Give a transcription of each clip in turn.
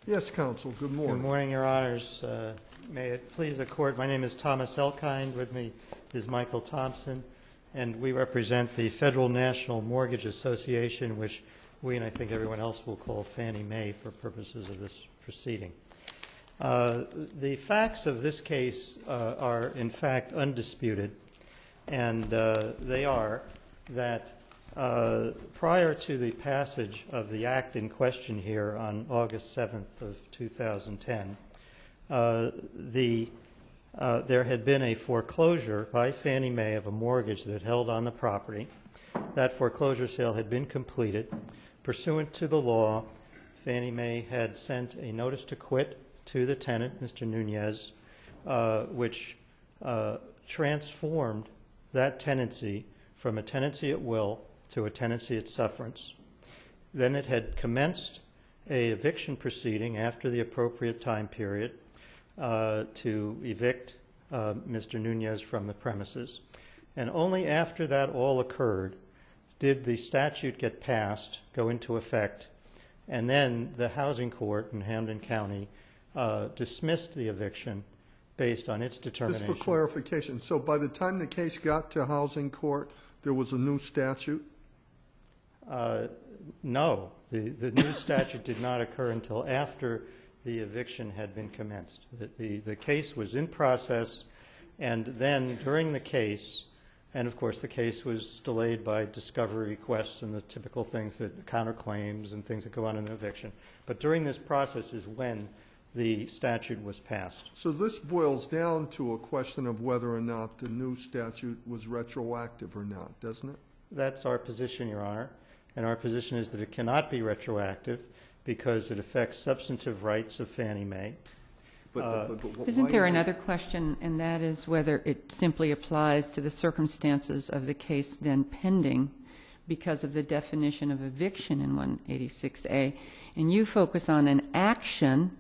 Yes, counsel. Good morning. Good morning, Your Honors. May it please the Court, my name is Thomas Elkind. With me is Michael Thompson, and we represent the Federal National Mortgage Association, which we and I think everyone else will call Fannie Mae for purposes of this proceeding. The facts of this case are, in fact, undisputed, and they are that prior to the passage of the act in question here on August 7th of 2010, there had been a foreclosure by Fannie Mae of a mortgage that it held on the property. That foreclosure sale had been completed. Pursuant to the law, Fannie Mae had sent a notice to quit to the tenant, Mr. Nunez, which transformed that tenancy from a tenancy at will to a tenancy at sufferance. Then it had commenced an eviction proceeding after the appropriate time period to evict Mr. Nunez from the premises. And only after that all occurred did the statute get passed, go into effect, and then the housing court in Hampden County dismissed the eviction based on its determination. Just for clarification, so by the time the case got to housing court, there was a new statute? No. The new statute did not occur until after the eviction had been commenced. The case was in process, and then during the case, and of course the case was delayed by discovery requests and the typical things that counterclaims and things that go on in an eviction. But during this process is when the statute was passed. So this boils down to a question of whether or not the new statute was retroactive or not, doesn't it? That's our position, Your Honor. And our position is that it cannot be retroactive because it affects substantive rights of Fannie Mae. Isn't there another question, and that is whether it simply applies to the circumstances of the case then pending because of the definition of eviction in 186A? And you focus on an action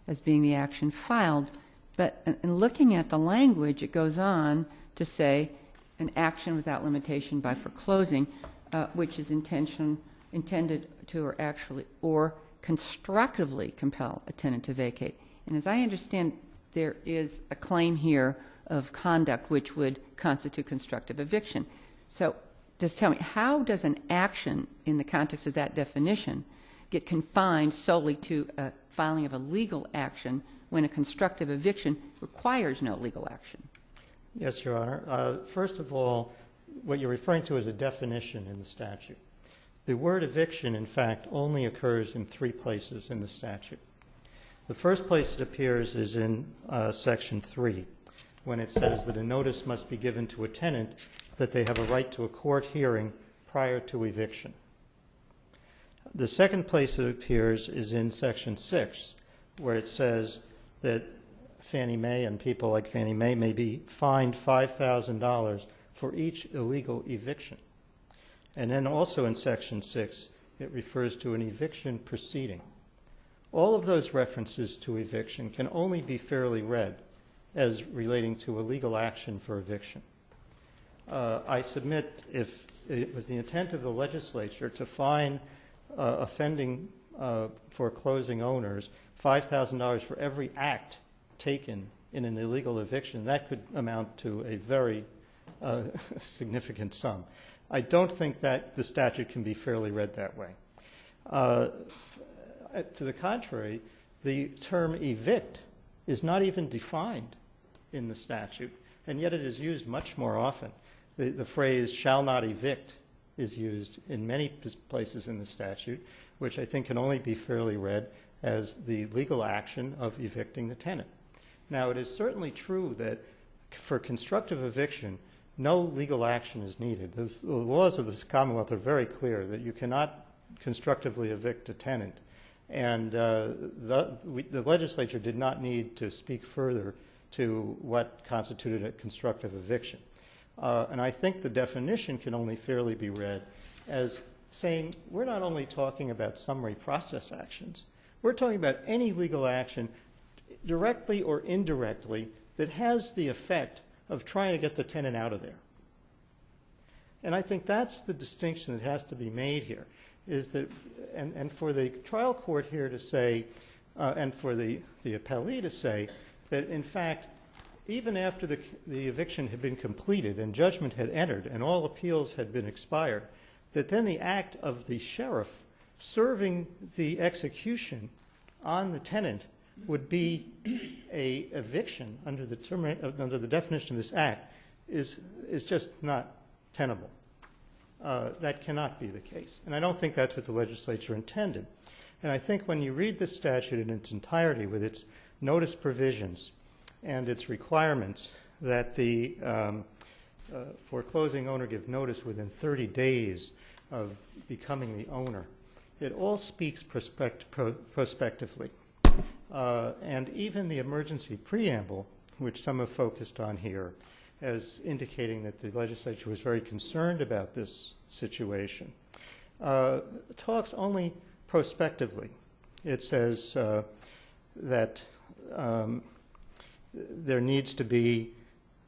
as being the action filed, but in looking at the language, it goes on to say an action without limitation by foreclosing, which is intended to or constructively compel a tenant to vacate. And as I understand, there is a claim here of conduct which would constitute constructive eviction. So just tell me, how does an action in the context of that definition get confined solely to a filing of a legal action when a constructive eviction requires no legal action? Yes, Your Honor. First of all, what you're referring to is a definition in the statute. The word eviction, in fact, only occurs in 3 places in the statute. The first place it appears is in Section 3, when it says that a notice must be given to a tenant that they have a right to a court hearing prior to eviction. The second place it appears is in Section 6, where it says that Fannie Mae and people like Fannie Mae may be fined $5,000 for each illegal eviction. And then also in Section 6, it refers to an eviction proceeding. All of those references to eviction can only be fairly read as relating to a legal action for eviction. I submit if it was the intent of the legislature to fine offending foreclosing owners $5,000 for every act taken in an illegal eviction, that could amount to a very significant sum. I don't think that the statute can be fairly read that way. To the contrary, the term evict is not even defined in the statute, and yet it is used much more often. The phrase shall not evict is used in many places in the statute, which I think can only be fairly read as the legal action of evicting the tenant. Now, it is certainly true that for constructive eviction, no legal action is needed. The laws of the Commonwealth are very clear that you cannot constructively evict a tenant, and the legislature did not need to speak further to what constituted a constructive eviction. And I think the definition can only fairly be read as saying we're not only talking about summary process actions, we're talking about any legal action directly or indirectly that has the effect of trying to get the tenant out of there. And I think that's the distinction that has to be made here, is that, and for the trial court here to say and for the appellee to say that, in fact, even after the eviction had been completed and judgment had entered and all appeals had been expired, that then the act of the sheriff serving the execution on the tenant would be a eviction under the definition of this act is just not tenable. That cannot be the case. And I don't think that's what the legislature intended. And I think when you read this statute in its entirety with its notice provisions and its requirements that the foreclosing owner give notice within 30 days of becoming the owner, it all speaks prospectively. And even the emergency preamble, which some have focused on here, as indicating that the legislature was very concerned about this situation, talks only prospectively. It says that there needs to be,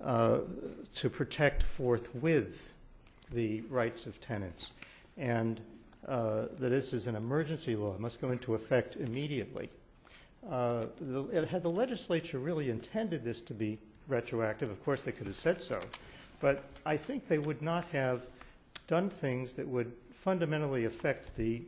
to protect forthwith the rights of tenants, and that this is an emergency law. It must go into effect immediately. Had the legislature really intended this to be retroactive, of course they could have said so, but I think they would not have done things that would fundamentally affect the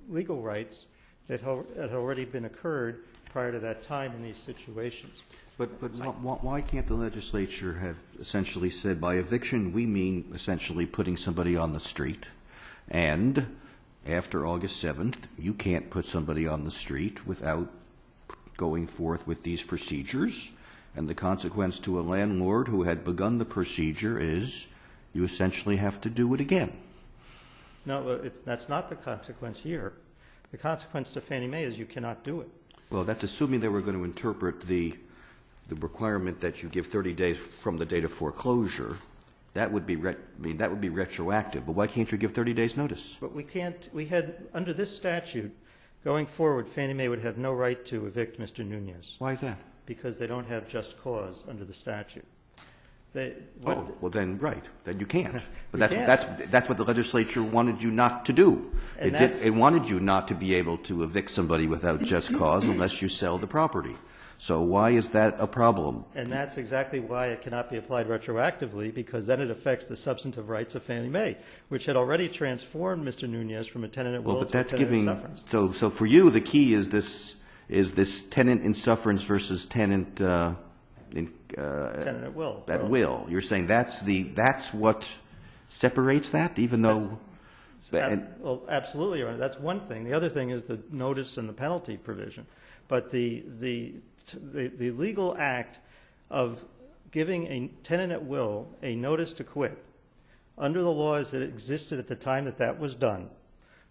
legal rights that had already been occurred prior to that time in these situations. But why can't the legislature have essentially said, by eviction we mean essentially putting somebody on the street, and after August 7th you can't put somebody on the street without going forth with these procedures, and the consequence to a landlord who had begun the procedure is you essentially have to do it again? No, that's not the consequence here. The consequence to Fannie Mae is you cannot do it. Well, that's assuming they were going to interpret the requirement that you give 30 days from the date of foreclosure. That would be that would be retroactive. But why can't you give 30 days notice? But we can't. We had, under this statute, going forward, Fannie Mae would have no right to evict Mr. Nunez. Why is that? Because they don't have just cause under the statute. Well then, right. Then you can't. But You that's what the legislature wanted you not to do. And It wanted you not to be able to evict somebody without just cause unless you sell the property. So why is that a problem? And that's exactly why it cannot be applied retroactively, because then it affects the substantive rights of Fannie Mae, which had already transformed Mr. Nunez from a tenant at will Well, but to a that's tenant giving. in sufferance. So for you, the key is this tenant in sufferance versus tenant Tenant at will. at will. You're saying that's what separates that, even though. Well, absolutely, Your Honor. That's one thing. The other thing is the notice and the penalty provision. But the legal act of giving a tenant at will a notice to quit, under the laws that existed at the time that was done,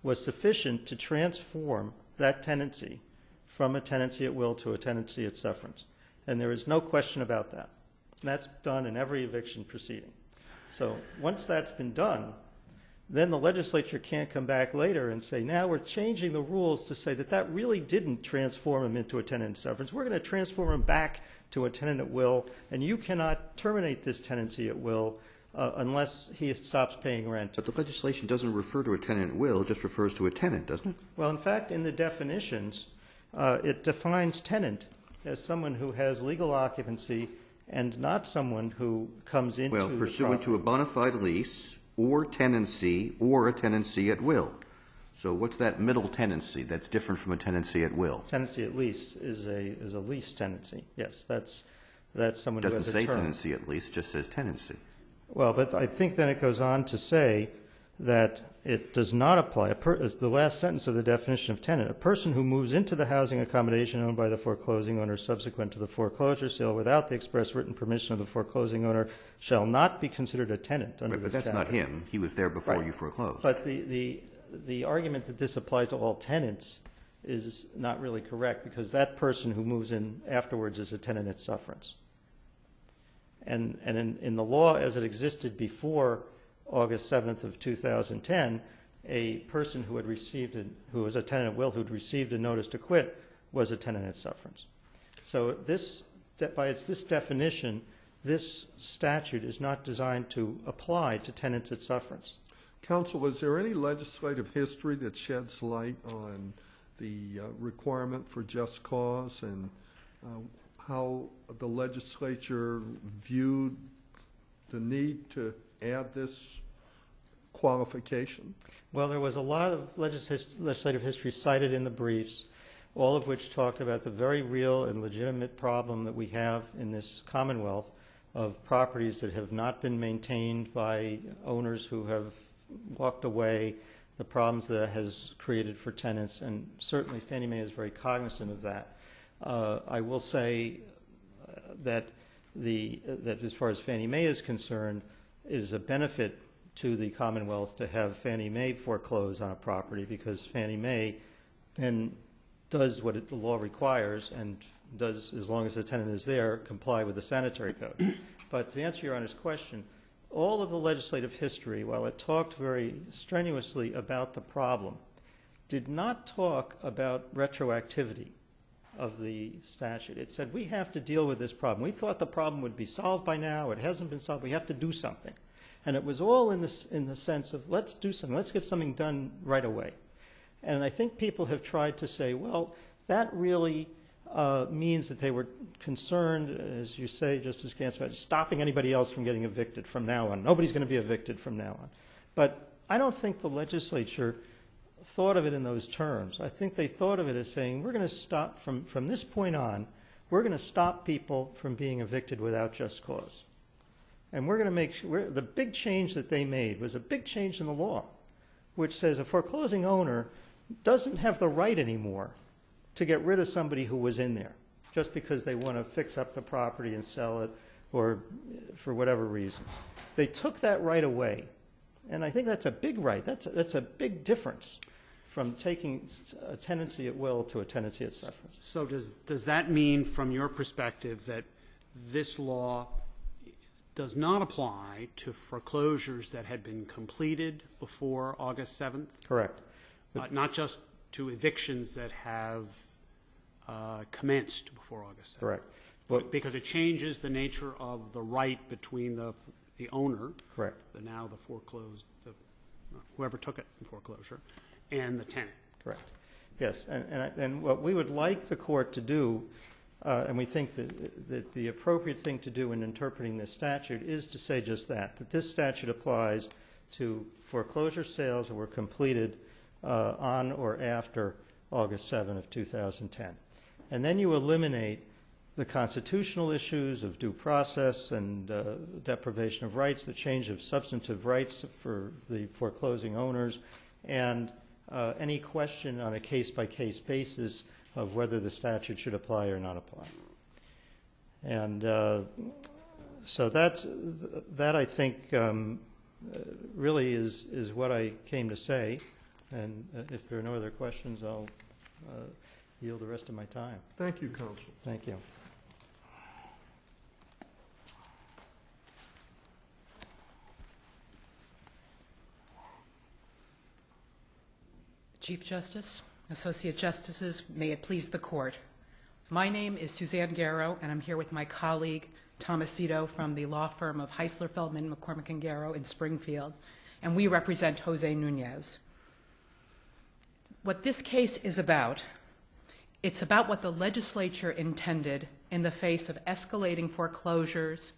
was sufficient to transform that tenancy from a tenancy at will to a tenancy at sufferance. And there is no question about that. And that's done in every eviction proceeding. So once that's been done, then the legislature can't come back later and say, now we're changing the rules to say that really didn't transform him into a tenant in sufferance. We're going to transform him back to a tenant at will, and you cannot terminate this tenancy at will unless he stops paying rent. But the legislation doesn't refer to a tenant at will, it just refers to a tenant, doesn't it? Well, in fact, in the definitions, it defines tenant as someone who has legal occupancy and not someone who comes into the pursuant property. to a bona fide lease or tenancy or a tenancy at will. So what's that middle tenancy that's different from a tenancy at will? Tenancy at lease is a lease tenancy. Yes, that's someone It who has doesn't a say term. tenancy at lease, it just says tenancy. Well, but I think then it goes on to say that it does not apply. The last sentence of the definition of tenant, a person who moves into the housing accommodation owned by the foreclosing owner subsequent to the foreclosure sale without the express written permission of the foreclosing owner shall not be considered a tenant under But this that's not chapter. him. He was there before Right. you foreclosed. But the argument that this applies to all tenants is not really correct, because that person who moves in afterwards is a tenant at sufferance. And in the law as it existed before August 7th of 2010, a person who was a tenant at will who'd received a notice to quit was a tenant at sufferance. So by this definition, this statute is not designed to apply to tenants at sufferance. Counsel, is there any legislative history that sheds light on the requirement for just cause and how the legislature viewed the need to add this qualification? Well, there was a lot of legislative history cited in the briefs, all of which talked about the very real and legitimate problem that we have in this Commonwealth of properties that have not been maintained by owners who have walked away, the problems that it has created for tenants, and certainly Fannie Mae is very cognizant of that. I will say that as far as Fannie Mae is concerned, it is a benefit to the Commonwealth to have Fannie Mae foreclose on a property, because Fannie Mae then does what the law requires and does, as long as the tenant is there, comply with the sanitary code. But to answer Your Honor's question, all of the legislative history, while it talked very strenuously about the problem, did not talk about retroactivity of the statute. It said, we have to deal with this problem. We thought the problem would be solved by now. It hasn't been solved. We have to do something. And it was all in the sense of, let's do something. Let's get something done right away. And I think people have tried to say, well, that really means that they were concerned, as you say, Justice Gantz, about stopping anybody else from getting evicted from now on. Nobody's going to be evicted from now on. But I don't think the legislature thought of it in those terms. I think they thought of it as saying, we're going to stop from this point on, we're going to stop people from being evicted without just cause. And we're going to make sure, the big change that they made was a big change in the law, which says a foreclosing owner doesn't have the right anymore to get rid of somebody who was in there just because they want to fix up the property and sell it or for whatever reason. They took that right away. And I think that's a big right. That's a big difference from taking a tenancy at will to a tenancy at sufferance. So does that mean, from your perspective, that this law does not apply to foreclosures that had been completed before August 7th? Correct. Not just to evictions that have commenced before August 7th? Correct. Because it changes the nature of the right between the owner, correct, now the foreclosed, whoever took it in foreclosure, and the tenant. Correct. Yes, and what we would like the court to do, and we think that the appropriate thing to do in interpreting this statute is to say just that this statute applies to foreclosure sales that were completed on or after August 7 of 2010. And then you eliminate the constitutional issues of due process and deprivation of rights, the change of substantive rights for the foreclosing owners, and any question on a case-by-case basis of whether the statute should apply or not apply. And so that I think really is what I came to say. And if there are no other questions, I'll yield the rest of my time. Thank you, Counsel. Thank you. Chief Justice, Associate Justices, may it please the Court. My name is Suzanne Garrow, and I'm here with my colleague, Thomas Cito, from the law firm of Heisler, Feldman, McCormick & Garrow in Springfield, and we represent Jose Nunez. What this case is about, it's about what the legislature intended in the face of escalating foreclosures,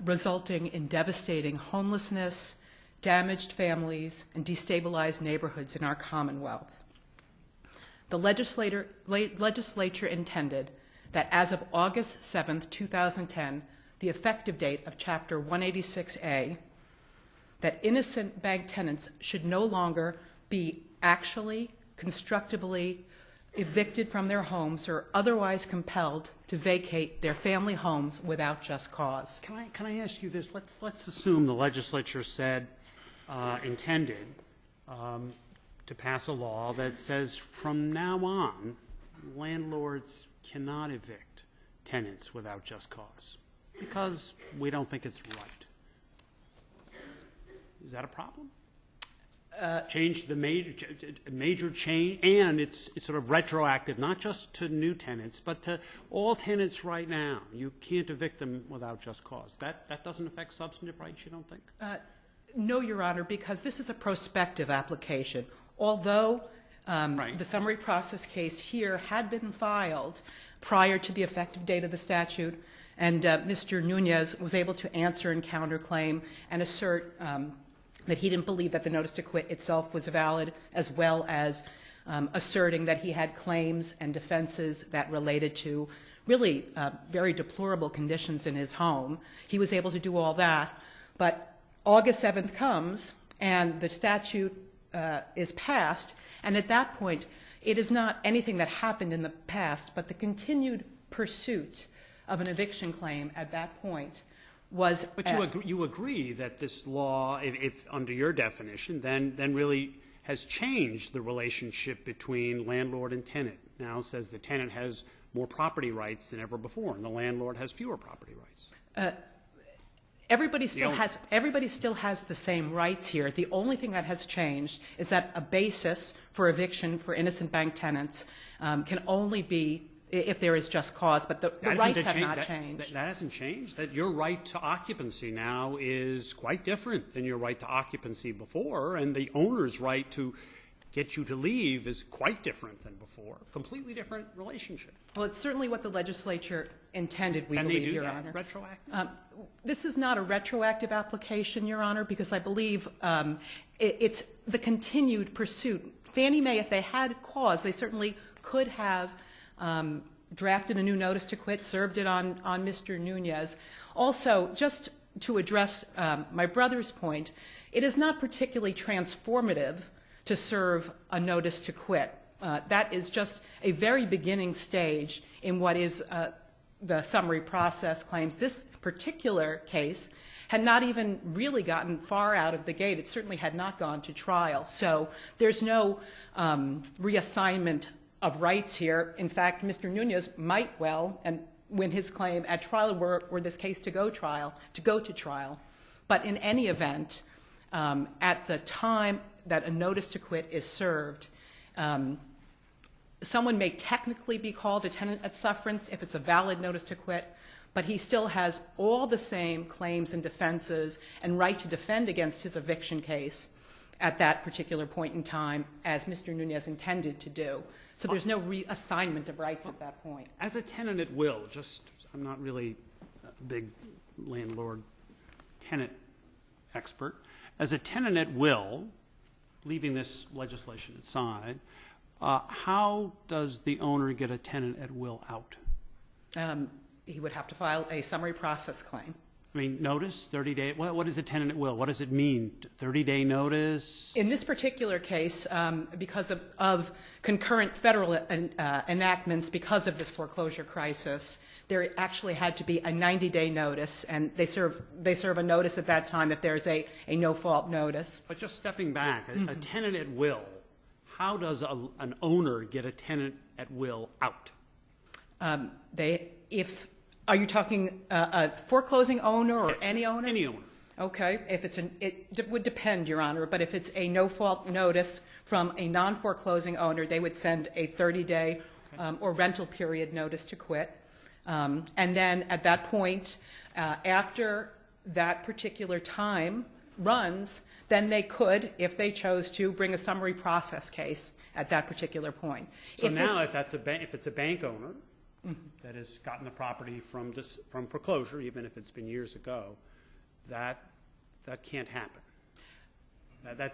resulting in devastating homelessness, damaged families, and destabilized neighborhoods in our Commonwealth. The legislature intended that as of August 7, 2010, the effective date of Chapter 186A, that innocent bank tenants should no longer be actually, constructively evicted from their homes or otherwise compelled to vacate their family homes without just cause. Can I ask you this? Let's assume the legislature intended to pass a law that says from now on, landlords cannot evict tenants without just cause because we don't think it's right. Is that a problem? Change the major change, and it's sort of retroactive, not just to new tenants, but to all tenants right now. You can't evict them without just cause. That doesn't affect substantive rights, you don't think? No, Your Honor, because this is a prospective application. Although Right. The summary process case here had been filed prior to the effective date of the statute, and Mr. Nunez was able to answer and counterclaim and assert that he didn't believe that the notice to quit itself was valid, as well as asserting that he had claims and defenses that related to really very deplorable conditions in his home. He was able to do all that, but August 7th comes and the statute is passed, and at that point it is not anything that happened in the past, but the continued pursuit of an eviction claim at that point was... But you agree that this law, if under your definition, then really has changed the relationship between landlord and tenant. Now says the tenant has more property rights than ever before, and the landlord has fewer property rights. Everybody still has the same rights here. The only thing that has changed is that a basis for eviction for innocent bank tenants can only be if there is just cause, but the rights have not changed. That hasn't changed. That your right to occupancy now is quite different than your right to occupancy before, and the owner's right to get you to leave is quite different than before. Completely different relationship. Well, it's certainly what the legislature intended, we Can they believe, do Your that Honor. retroactive? This is not a retroactive application, Your Honor, because I believe it's the continued pursuit. Fannie Mae, if they had cause, they certainly could have drafted a new notice to quit, served it on Mr. Nunez. Also, just to address my brother's point, it is not particularly transformative to serve a notice to quit. That is just a very beginning stage in what is the summary process claims. This particular case had not even really gotten far out of the gate. It certainly had not gone to trial. So there's no reassignment of rights here. In fact, Mr. Nunez might well and win his claim at trial were this case to go to trial. But in any event, at the time that a notice to quit is served, someone may technically be called a tenant at sufferance if it's a valid notice to quit, but he still has all the same claims and defenses and right to defend against his eviction case at that particular point in time as Mr. Nunez intended to do. So there's no reassignment of rights at that point. As a tenant at will, I'm not really a big landlord-tenant expert. As a tenant at will, leaving this legislation aside, how does the owner get a tenant at will out? He would have to file a summary process claim. I mean, notice, 30-day, what is a tenant at will? What does it mean? 30-day notice? In this particular case, because of concurrent federal enactments because of this foreclosure crisis, there actually had to be a 90-day notice, and they serve a notice at that time if there's a no-fault notice. But just stepping back, a tenant at will, how does an owner get a tenant at will out? Are you talking a foreclosing owner or any owner? Any owner. Okay. It would depend, Your Honor, but if it's a no-fault notice from a non-foreclosing owner, they would send a 30-day or rental period notice to quit. And then at that point, after that particular time runs, then they could, if they chose to, bring a summary process case at that particular point. So if it's a bank owner that has gotten the property from foreclosure, even if it's been years ago, that can't happen.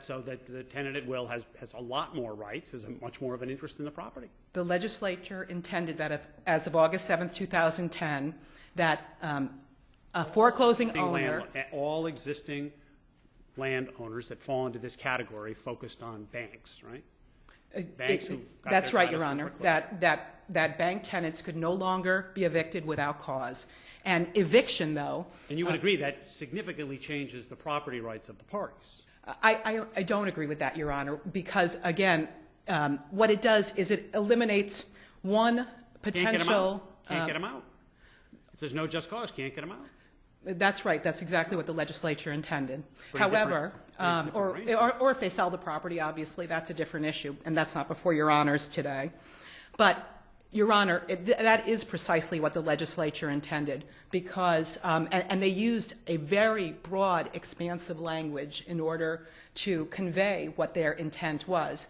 So that the tenant at will has a lot more rights, has much more of an interest in the property. The legislature intended that as of August 7th, 2010, that a foreclosing owner... All existing landowners that fall into this category focused on banks, right? That's right, Your Honor, that bank tenants could no longer be evicted without cause. And eviction, though... And you would agree that significantly changes the property rights of the parties. I don't agree with that, Your Honor, because, again, what it does is it eliminates one potential... Can't get them out. If there's no just cause, can't get them out. That's right. That's exactly what the legislature intended. Pretty However, different or if they sell the property, obviously, that's a different issue, and that's not before Your Honors today. But, Your Honor, that is precisely what the legislature intended, because, and they used a very broad, expansive language in order to convey what their intent was.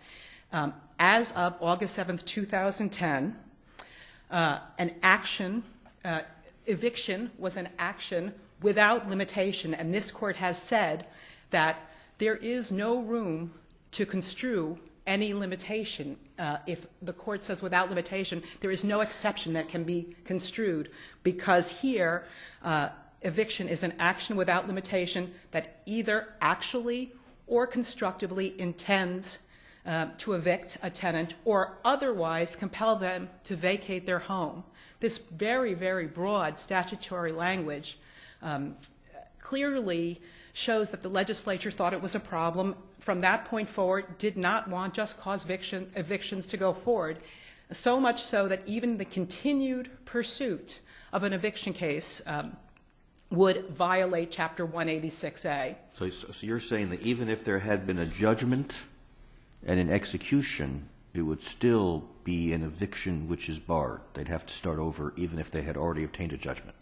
as of August 7th, 2010, eviction was an action without limitation, and this court has said that there is no room to construe any limitation. If the court says without limitation, there is no exception that can be construed, because here eviction is an action without limitation that either actually or constructively intends to evict a tenant or otherwise compel them to vacate their home. This very, very broad statutory language clearly shows that the legislature thought it was a problem. From that point forward, did not want just cause evictions to go forward, so much so that even the continued pursuit of an eviction case would violate Chapter 186A. So you're saying that even if there had been a judgment and an execution, it would still be an eviction which is barred. They'd have to start over even if they had already obtained a judgment.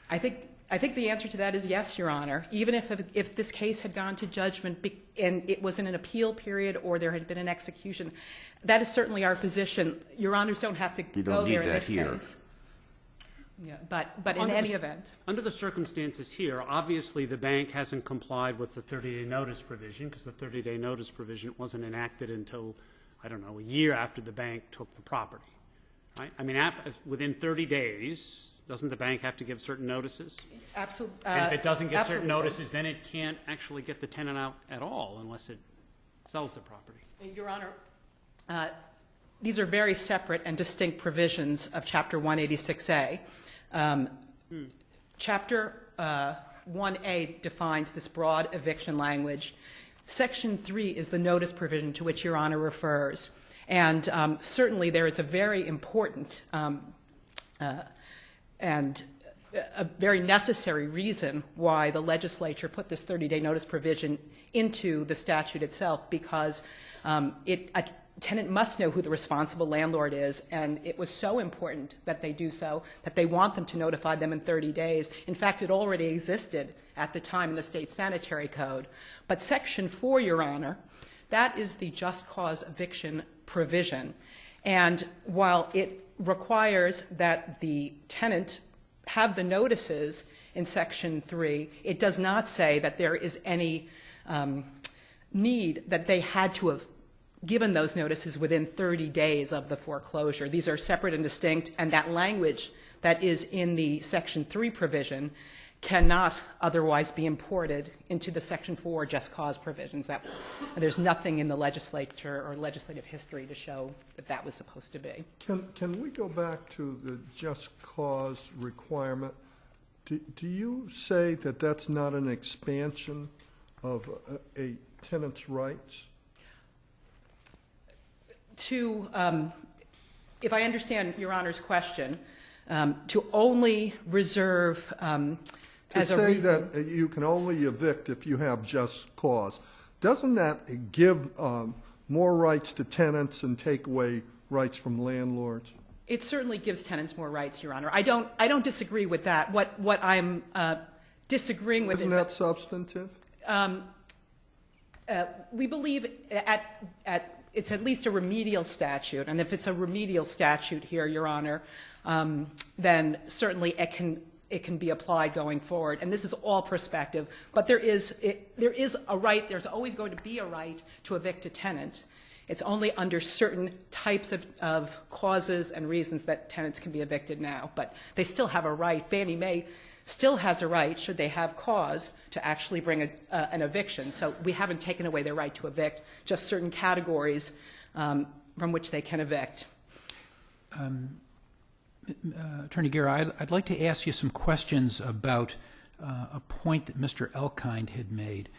I think the answer to that is yes, Your Honor. Even if this case had gone to judgment and it was in an appeal period or there had been an execution, that is certainly our position. Your Honors don't have to go there in this case. Yeah, but in any event. Under the circumstances here, obviously the bank hasn't complied with the 30-day notice provision, because the 30-day notice provision wasn't enacted until, I don't know, a year after the bank took the property. Right? I mean, within 30 days, doesn't the bank have to give certain notices? Absolutely. And if it doesn't get certain notices, then it can't actually get the tenant out at all unless it sells the property. Your Honor, these are very separate and distinct provisions of Chapter 186A. Chapter 1A defines this broad eviction language. Section 3 is the notice provision to which Your Honor refers. And certainly there is a very important and a very necessary reason why the legislature put this 30-day notice provision into the statute itself, because a tenant must know who the responsible landlord is, and it was so important that they do so that they want them to notify them in 30 days. In fact, it already existed at the time in the state sanitary code. But Section 4, Your Honor, that is the just cause eviction provision. And while it requires that the tenant have the notices in Section 3, it does not say that there is any need that they had to have given those notices within 30 days of the foreclosure. These are separate and distinct, and that language that is in the Section 3 provision cannot otherwise be imported into the Section 4 just cause provisions. There's nothing in the legislature or legislative history to show that that was supposed to be. Can we go back to the just cause requirement? Do you say that that's not an expansion of a tenant's rights? If I understand Your Honor's question, to only reserve as a say reason. that you can only evict if you have just cause, doesn't that give more rights to tenants and take away rights from landlords? It certainly gives tenants more rights, Your Honor. I don't disagree with that. What I'm disagreeing with Isn't that substantive? We believe it's at least a remedial statute, and if it's a remedial statute here, Your Honor, then certainly it can be applied going forward. And this is all prospective, but there is a right. There's always going to be a right to evict a tenant. It's only under certain types of causes and reasons that tenants can be evicted now, but they still have a right. Fannie Mae still has a right, should they have cause, to actually bring an eviction. So we haven't taken away their right to evict, just certain categories from which they can evict. Attorney Guerra, I'd like to ask you some questions about a point that Mr. Elkind had made,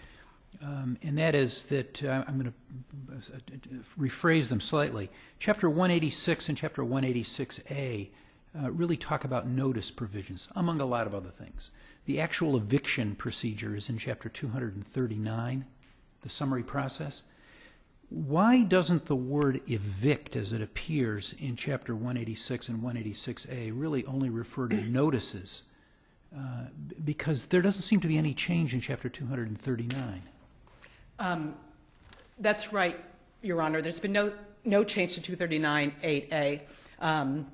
and that is that I'm going to rephrase them slightly. Chapter 186 and Chapter 186A really talk about notice provisions, among a lot of other things. The actual eviction procedure is in Chapter 239, the summary process. Why doesn't the word evict, as it appears in Chapter 186 and 186A, really only refer to notices? Because there doesn't seem to be any change in Chapter 239. That's right, Your Honor. There's been no change to 239-8A and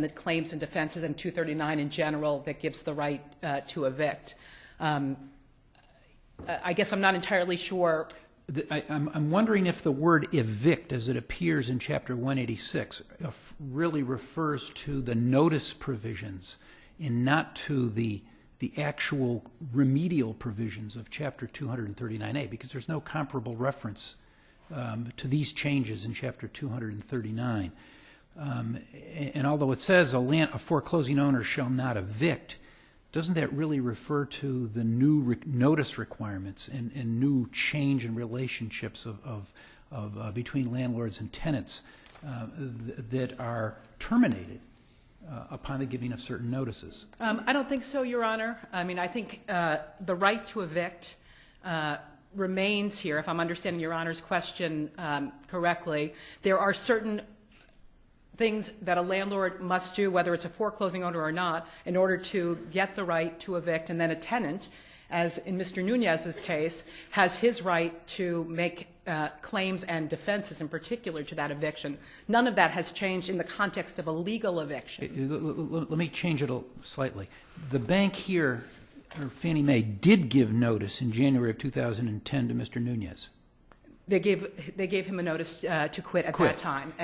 the claims and defenses, and 239 in general that gives the right to evict. I guess I'm not entirely sure. I'm wondering if the word evict, as it appears in Chapter 186, really refers to the notice provisions and not to the actual remedial provisions of Chapter 239A, because there's no comparable reference to these changes in Chapter 239. And although it says a foreclosing owner shall not evict, doesn't that really refer to the new notice requirements and new change in relationships of between landlords and tenants that are terminated upon the giving of certain notices? I don't think so, Your Honor. I mean, I think the right to evict remains here, if I'm understanding Your Honor's question correctly. There are certain things that a landlord must do, whether it's a foreclosing owner or not, in order to get the right to evict, and then a tenant, as in Mr. Nunez's case, has his right to make claims and defenses in particular to that eviction. None of that has changed in the context of a legal eviction. Let me change it slightly. The bank here, or Fannie Mae, did give notice in January of 2010 to Mr. Nunez. They gave him a notice to quit at that time,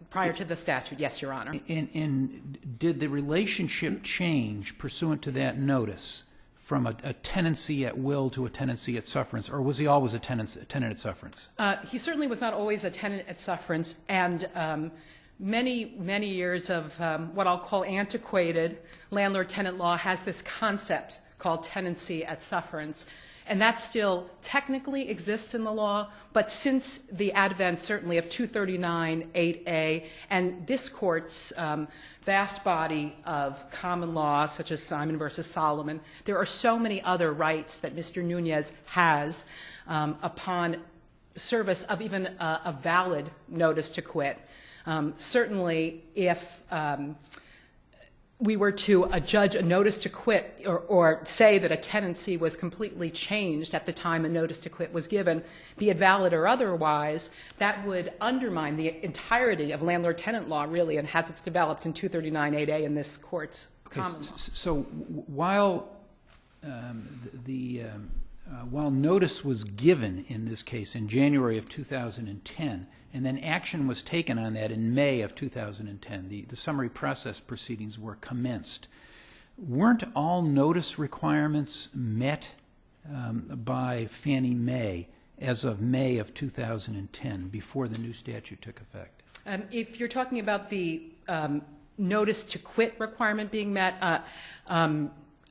prior to the statute, yes, Your Honor. And did the relationship change pursuant to that notice from a tenancy at will to a tenancy at sufferance, or was he always a tenant at sufferance? He certainly was not always a tenant at sufferance, and many, many years of what I'll call antiquated landlord-tenant law has this concept called tenancy at sufferance. And that still technically exists in the law, but since the advent, certainly, of 239-8A and this Court's vast body of common law, such as Simon versus Solomon, there are so many other rights that Mr. Nunez has upon service of even a valid notice to quit. Certainly, if we were to adjudge a notice to quit or say that a tenancy was completely changed at the time a notice to quit was given, be it valid or otherwise, that would undermine the entirety of landlord-tenant law, really, and as it's developed in 239-8A in this Court's common law. So while while notice was given in this case in January of 2010, and then action was taken on that in May of 2010. The summary process proceedings were commenced. Weren't all notice requirements met by Fannie Mae as of May of 2010, before the new statute took effect? If you're talking about the notice to quit requirement being met,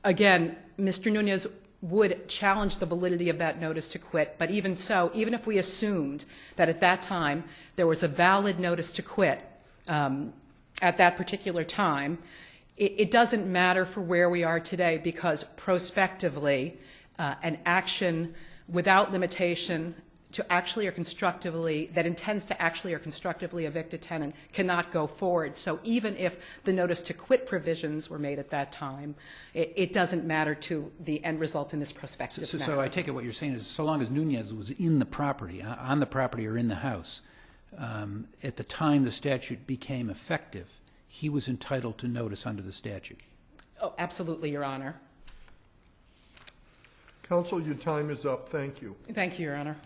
again, Mr. Nunez would challenge the validity of that notice to quit. But even so, even if we assumed that at that time there was a valid notice to quit at that particular time, it doesn't matter for where we are today, because prospectively an action without limitation to actually or constructively, that intends to actually or constructively evict a tenant, cannot go forward. So even if the notice to quit provisions were made at that time, it doesn't matter to the end result in this prospective matter. So I take it what you're saying is, so long as Nunez was in the property, on the property or in the house, at the time the statute became effective, he was entitled to notice under the statute? Oh, absolutely, Your Honor. Counsel, your time is up. Thank you. Thank you, Your Honor.